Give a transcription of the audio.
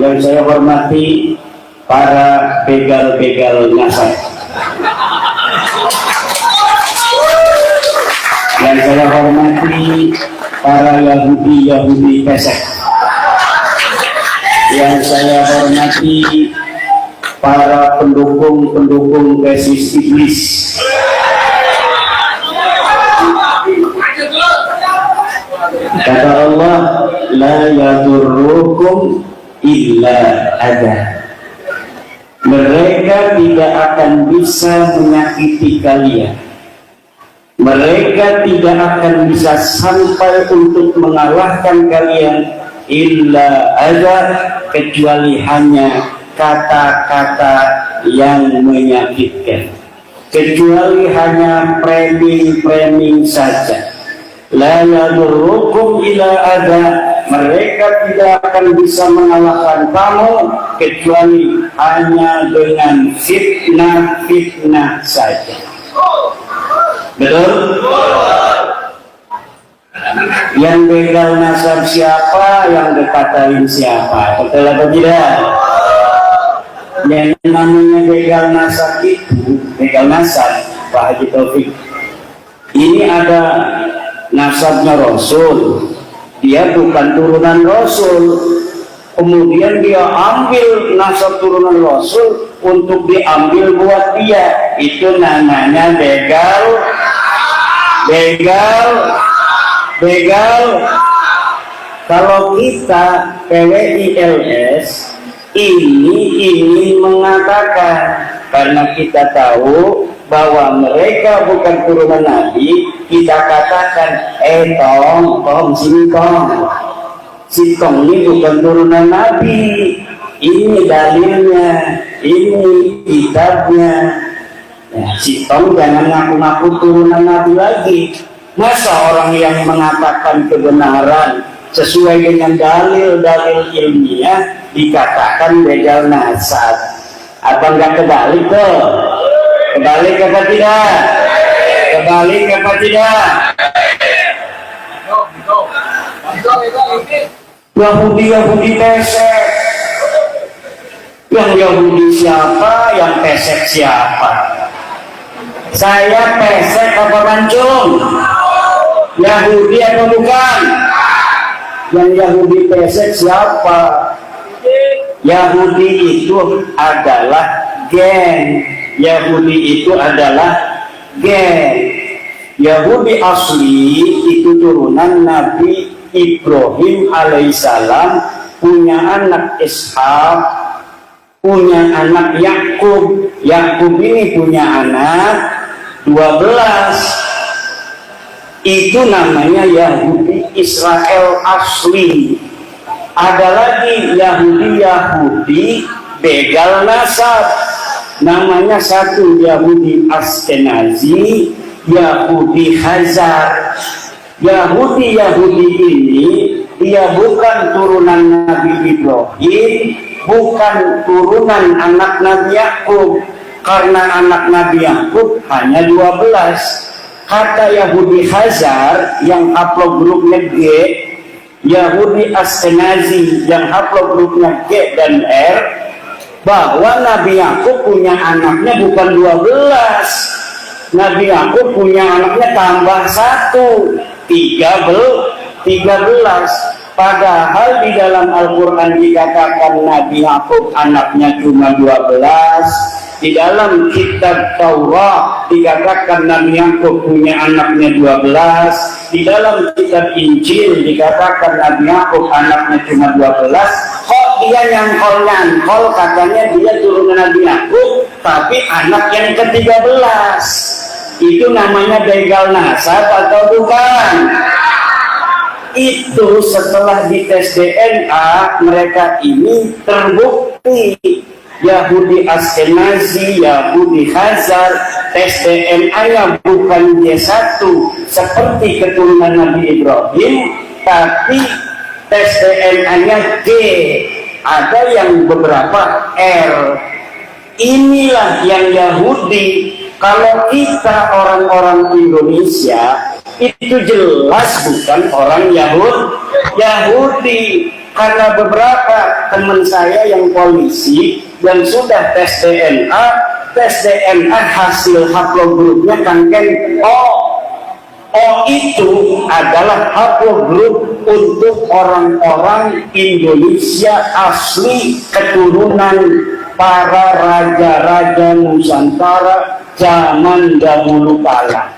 yang saya hormati para begal-begal nasab, yang saya hormati para Yahudi pesek, yang saya hormati para pendukung tesis iblis, kata Allah, la yadurrukum illa ada. Mereka tidak akan bisa menyakiti kalian. Mereka tidak akan bisa sampai untuk mengalahkan kalian illa ada, kecuali hanya kata-kata yang menyakitkan, kecuali hanya framing saja. La yadurrukum illa ada, mereka tidak akan bisa mengalahkan kamu kecuali hanya dengan fitnah saja. Betul? Yang begal nasab siapa, yang dikatain siapa, betul atau tidak? Yang namanya begal nasab itu, begal nasab, Pak Haji Taufik, ini ada nasabnya Rasul, dia bukan turunan Rasul, kemudian dia ambil nasab turunan Rasul untuk diambil buat dia, itu namanya begal. Kalau kita PWILS ini ingin mengatakan, karena kita tahu bahwa mereka bukan turunan Nabi, kita katakan, Tom, sini Tom, si Tom ini bukan turunan Nabi, ini dalilnya, ini kitabnya. Ya, si Tom jangan ngaku-ngaku turunan Nabi lagi. Masa orang yang mengatakan kebenaran sesuai dengan dalil-dalil ilmiah dikatakan begal nasab? Apa enggak kebalik tuh? Kebalik apa tidak? Kebalik apa tidak? Yahudi pesek. Yang Yahudi siapa? Yang pesek siapa? Saya pesek apa mancung? Yahudi atau bukan? Yang Yahudi pesek siapa? Yahudi itu adalah geng. Yahudi itu adalah geng. Yahudi asli itu turunan Nabi Ibrahim alaihissalam, punya anak Ishak, punya anak Yakub. Yakub ini punya anak 12. Itu namanya Yahudi Israel asli. Ada lagi Yahudi begal nasab, namanya satu Yahudi Askenazi, Yahudi Khazar. Yahudi ini dia bukan turunan Nabi Ibrahim, bukan turunan anak Nabi Yakub, karena anak Nabi Yakub hanya 12. Kata Yahudi Khazar yang haplog grupnya G, Yahudi Askenazi yang haplog grupnya G dan R, bahwa Nabi Yakub punya anaknya bukan 12. Nabi Yakub punya anaknya tambah 1, 13. Padahal di dalam Al-Quran dikatakan Nabi Yakub anaknya cuma 12. Di dalam kitab Taurat dikatakan Nabi Yakub punya anaknya 12. Di dalam kitab Injil dikatakan Nabi Yakub anaknya cuma 12. Kok dia nyangkol katanya dia turunan Nabi Yakub, tapi anak yang ke-13. Itu namanya begal nasab atau bukan? Itu setelah dites DNA mereka ini terbukti Yahudi Askenazi, Yahudi Khazar, tes DNA-nya bukan D1 seperti keturunan Nabi Ibrahim, tapi tes DNA-nya G, ada yang beberapa R. Inilah yang Yahudi. Kalau kita orang-orang Indonesia itu jelas bukan orang Yahudi. Karena beberapa teman saya yang polisi yang sudah tes DNA hasil haplogrupnya kangen O itu adalah haplogrup untuk orang-orang Indonesia asli keturunan para raja-raja Nusantara zaman dahulu kala.